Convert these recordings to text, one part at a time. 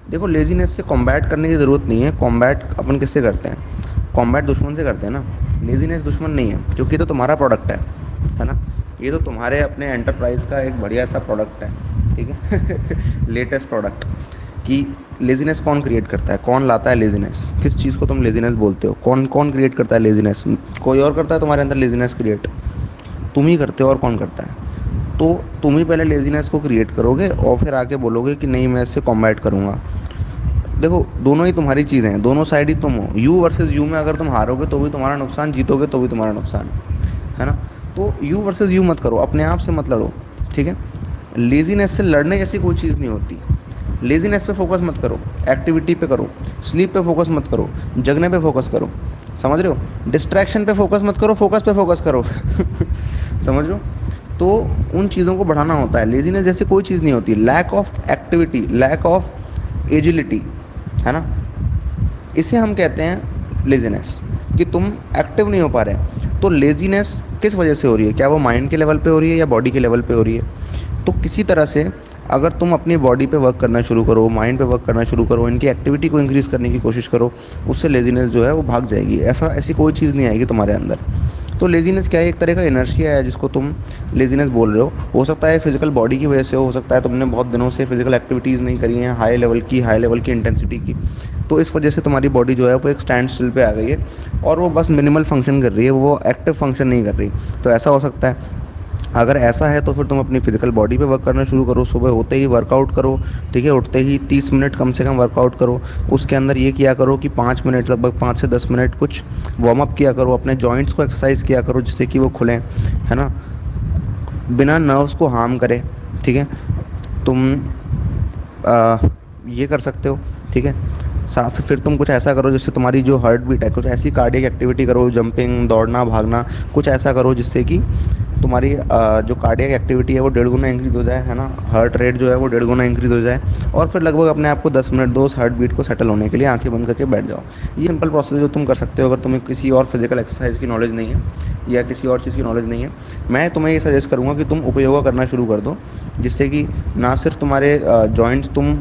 देखो, लेजीनेस से कॉम्बैट करने की ज़रूरत नहीं है। कॉम्बैट अपन किससे करते हैं? कॉम्बैट दुश्मन से करते हैं ना। लेजीनेस दुश्मन नहीं है, क्योंकि ये तो तुम्हारा प्रोडक्ट है ना। ये तो तुम्हारे अपने एंटरप्राइज का एक बढ़िया सा प्रोडक्ट है, ठीक है। Latest product. कि लेजीनेस कौन क्रिएट करता है, कौन लाता है लेजीनेस, किस चीज़ को तुम लेजीनेस बोलते हो, कौन कौन क्रिएट करता है लेजीनेस? कोई और करता है तुम्हारे अंदर लेजीनेस क्रिएट? तुम ही करते हो, और कौन करता है? तो तुम ही पहले लेजीनेस को क्रिएट करोगे और फिर आके बोलोगे कि नहीं मैं इससे कॉम्बैट करूँगा। देखो, दोनों ही तुम्हारी चीज़ें हैं, दोनों साइड ही तुम हो। यू वर्सेस यू में अगर तुम हारोगे तो भी तुम्हारा नुकसान, जीतोगे तो भी तुम्हारा नुकसान, है ना। तो यू वर्सेस यू मत करो, अपने आप से मत लड़ो, ठीक है। लेजीनेस से लड़ने जैसी कोई चीज़ नहीं होती। लेजीनेस पे फोकस मत करो, एक्टिविटी पे करो। स्लीप पे फोकस मत करो, जगने पे फोकस करो। समझ रहे हो? डिस्ट्रैक्शन पे फोकस मत करो, फोकस पे फोकस करो। समझ रहे हो? तो उन चीज़ों को बढ़ाना होता है। लेजीनेस जैसी कोई चीज़ नहीं होती। Lack of activity, lack of agility, है ना, इसे हम कहते हैं लेजीनेस। कि तुम एक्टिव नहीं हो पा रहे। तो लेजीनेस किस वजह से हो रही है? क्या वो माइंड के लेवल पे हो रही है या बॉडी के लेवल पे हो रही है? तो किसी तरह से अगर तुम अपनी बॉडी पे वर्क करना शुरू करो, माइंड पे वर्क करना शुरू करो, इनकी एक्टिविटी को इंक्रीज़ करने की कोशिश करो, उससे लेजीनेस जो है वो भाग जाएगी। ऐसी कोई चीज़ नहीं आएगी तुम्हारे अंदर। तो लेजीनेस क्या है? एक तरह का इनर्शिया है जिसको तुम लेजीनेस बोल रहे हो सकता है फिजिकल बॉडी की वजह से हो सकता है तुमने बहुत दिनों से फिजिकल एक्टिविटीज़ नहीं करी हैं हाई लेवल की इंटेंसिटी की। तो इस वजह से तुम्हारी बॉडी जो है वो एक स्टैंड स्टिल पे आ गई है और वो बस मिनिमल फंक्शन कर रही है, वो एक्टिव फंक्शन नहीं कर रही। तो ऐसा हो सकता है। अगर ऐसा है तो फिर तुम अपनी फिजिकल बॉडी पे वर्क करना शुरू करो। सुबह होते ही वर्कआउट करो, ठीक है। उठते ही 30 मिनट कम से कम वर्कआउट करो। उसके अंदर ये किया करो कि 5 मिनट, लगभग 5 से 10 मिनट कुछ वार्म अप किया करो, अपने जॉइंट्स को एक्सरसाइज किया करो जिससे कि वो खुलें, है ना, बिना नर्व्स को हार्म करे, ठीक है। तुम आ, ये कर सकते हो, ठीक है। साथ फिर तुम कुछ ऐसा करो जिससे तुम्हारी जो हार्ट बीट है, कुछ ऐसी कार्डियक एक्टिविटी करो, जंपिंग, दौड़ना, भागना, कुछ ऐसा करो जिससे कि तुम्हारी जो कार्डियक एक्टिविटी है वो 1.5 गुना इंक्रीज़ हो जाए, है ना। हार्ट रेट जो है वो 1.5 गुना इंक्रीज़ हो जाए। और फिर लगभग अपने आप को 10 मिनट दो, उस हार्ट बीट को सेटल होने के लिए आंखें बंद करके बैठ जाओ। ये सिंपल प्रोसेस जो तुम कर सकते हो अगर तुम्हें किसी और फिजिकल एक्सरसाइज की नॉलेज नहीं है या किसी और चीज़ की नॉलेज नहीं है। मैं तुम्हें ये सजेस्ट करूँगा कि तुम उपयोग करना शुरू कर दो, जिससे कि ना सिर्फ तुम्हारे जॉइंट्स तुम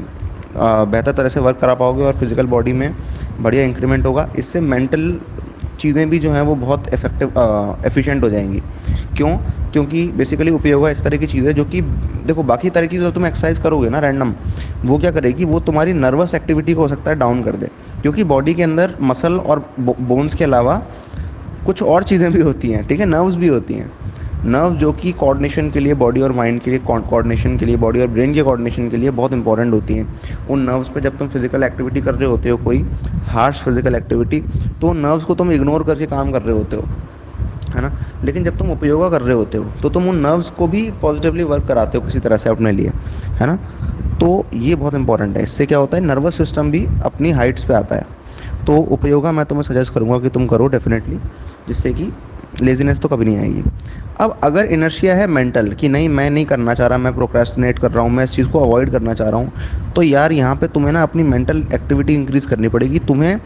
बेहतर तरह से वर्क करा पाओगे और फिजिकल बॉडी में बढ़िया इंक्रीमेंट होगा। इससे मेंटल चीज़ें भी जो हैं वो बहुत इफेक्टिव एफिशिएंट हो जाएंगी। क्यों? क्योंकि बेसिकली उपयोग इस तरह की चीज़ है जो कि, देखो, बाकी तरह की जो तुम एक्सरसाइज करोगे ना रैंडम, वो क्या करेगी, वो तुम्हारी नर्वस एक्टिविटी को हो सकता है डाउन कर दे। क्योंकि बॉडी के अंदर मसल और बोन्स के अलावा कुछ और चीज़ें भी होती हैं, ठीक है, नर्व्स भी होती हैं। नर्व जो कि कोऑर्डिनेशन के लिए, बॉडी और माइंड के लिए कोऑर्डिनेशन के लिए, बॉडी और ब्रेन के कोऑर्डिनेशन के लिए बहुत इंपॉर्टेंट होती हैं। उन नर्व्स पे जब तुम फिजिकल एक्टिविटी कर रहे होते हो, कोई हार्श फिजिकल एक्टिविटी, तो नर्व्स को तुम इग्नोर करके काम कर रहे होते हो, है ना। लेकिन जब तुम उपयोगा कर रहे होते हो तो तुम उन नर्व्स को भी पॉजिटिवली वर्क कराते हो किसी तरह से अपने लिए, है ना। तो ये बहुत इंपॉर्टेंट है। इससे क्या होता है, नर्वस सिस्टम भी अपनी हाइट्स पे आता है। तो उपयोगा मैं तुम्हें सजेस्ट करूँगा कि तुम करो डेफिनेटली, जिससे कि लेज़ीनेस तो कभी नहीं आएगी। अब अगर इनर्शिया है मेंटल कि नहीं मैं नहीं करना चाह रहा, मैं प्रोक्रेस्टिनेट कर रहा हूँ, मैं इस चीज़ को अवॉइड करना चाह रहा हूँ, तो यार यहाँ पे तुम्हें ना अपनी मेंटल एक्टिविटी इंक्रीज़ करनी पड़ेगी। तुम्हें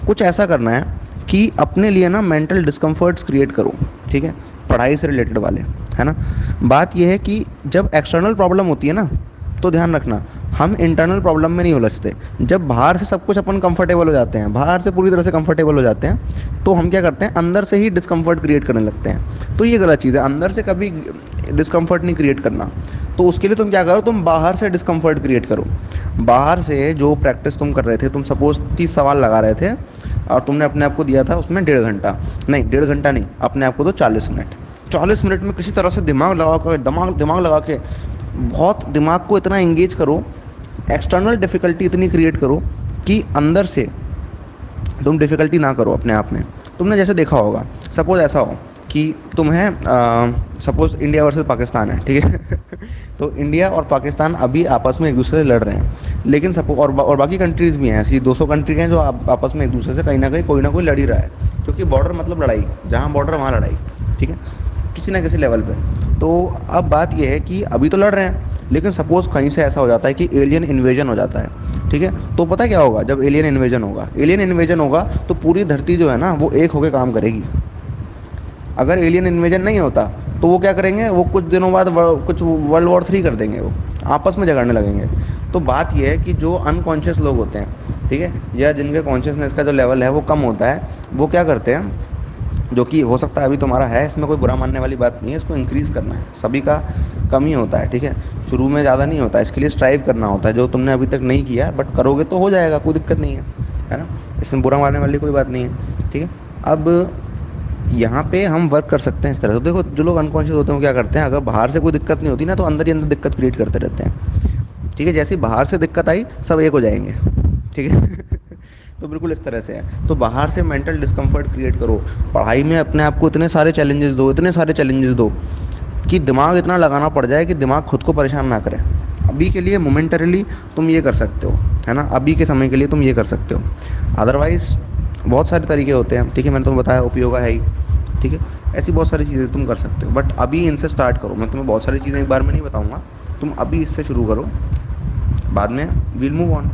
कुछ ऐसा करना है कि अपने लिए ना मेंटल डिस्कम्फर्ट्स क्रिएट करो, ठीक है, पढ़ाई से रिलेटेड वाले, है ना। बात यह है कि जब एक्सटर्नल प्रॉब्लम होती है ना, तो ध्यान रखना, हम इंटरनल प्रॉब्लम में नहीं उलझते। जब बाहर से सब कुछ अपन कंफर्टेबल हो जाते हैं, बाहर से पूरी तरह से कंफर्टेबल हो जाते हैं, तो हम क्या करते हैं, अंदर से ही डिस्कम्फर्ट क्रिएट करने लगते हैं। तो ये गलत चीज़ है, अंदर से कभी डिस्कम्फर्ट नहीं क्रिएट करना। तो उसके लिए तुम क्या करो, तुम बाहर से डिस्कम्फर्ट क्रिएट करो। बाहर से जो प्रैक्टिस तुम कर रहे थे, तुम सपोज 30 सवाल लगा रहे थे और तुमने अपने आप को दिया था उसमें 1.5 घंटा, नहीं 1.5 घंटा नहीं, अपने आप को तो 40 मिनट। 40 मिनट में किसी तरह से दिमाग लगा के बहुत दिमाग को इतना एंगेज करो, एक्सटर्नल डिफ़िकल्टी इतनी क्रिएट करो कि अंदर से तुम डिफ़िकल्टी ना करो अपने आप में। तुमने जैसे देखा होगा, सपोज़ ऐसा हो कि तुम्हें सपोज़ इंडिया वर्सेस पाकिस्तान है, ठीक है। तो इंडिया और पाकिस्तान अभी आपस में एक दूसरे से लड़ रहे हैं, लेकिन सपोज और बाकी कंट्रीज़ भी हैं, ऐसी 200 कंट्री हैं जो आपस में एक दूसरे से कहीं ना कहीं कोई ना कोई लड़ ही रहा है। क्योंकि बॉर्डर मतलब लड़ाई, जहाँ बॉर्डर वहाँ लड़ाई, ठीक है, किसी ना किसी लेवल पे। तो अब बात यह है कि अभी तो लड़ रहे हैं, लेकिन सपोज़ कहीं से ऐसा हो जाता है कि एलियन इन्वेजन हो जाता है, ठीक है। तो पता क्या होगा, जब एलियन इन्वेजन होगा तो पूरी धरती जो है ना वो एक होकर काम करेगी। अगर एलियन इन्वेजन नहीं होता तो वो क्या करेंगे, वो कुछ दिनों बाद कुछ वर्ल्ड वॉर 3 कर देंगे वो। आपस में झगड़ने लगेंगे। तो बात यह है कि जो अनकॉन्शियस लोग होते हैं, ठीक है, या जिनके कॉन्शियसनेस का जो लेवल है वो कम होता है, वो क्या करते हैं, जो कि हो सकता है अभी तुम्हारा है, इसमें कोई बुरा मानने वाली बात नहीं है, इसको इंक्रीज़ करना है, सभी का कम ही होता है, ठीक है, शुरू में ज़्यादा नहीं होता, इसके लिए स्ट्राइव करना होता है, जो तुमने अभी तक नहीं किया बट करोगे तो हो जाएगा, कोई दिक्कत नहीं है ना, इसमें बुरा मानने वाली कोई बात नहीं है, ठीक है। अब यहाँ पे हम वर्क कर सकते हैं इस तरह से। देखो जो लोग अनकॉन्शियस होते हैं वो क्या करते हैं, अगर बाहर से कोई दिक्कत नहीं होती ना तो अंदर ही अंदर दिक्कत क्रिएट करते रहते हैं, ठीक है, जैसे ही बाहर से दिक्कत आई सब एक हो जाएंगे, ठीक है। तो बिल्कुल इस तरह से है, तो बाहर से मेंटल डिस्कम्फर्ट क्रिएट करो, पढ़ाई में अपने आप को इतने सारे चैलेंजेस दो, इतने सारे चैलेंजेस दो कि दिमाग इतना लगाना पड़ जाए कि दिमाग खुद को परेशान ना करे। अभी के लिए मोमेंटरीली तुम ये कर सकते हो, है ना, अभी के समय के लिए तुम ये कर सकते हो, अदरवाइज बहुत सारे तरीके होते हैं, ठीक है, मैंने तुम्हें बताया उपयोगा है ही, ठीक है, ऐसी बहुत सारी चीज़ें तुम कर सकते हो, बट अभी इनसे स्टार्ट करो। मैं तुम्हें बहुत सारी चीज़ें एक बार में नहीं बताऊँगा, तुम अभी इससे शुरू करो, बाद में विल मूव ऑन।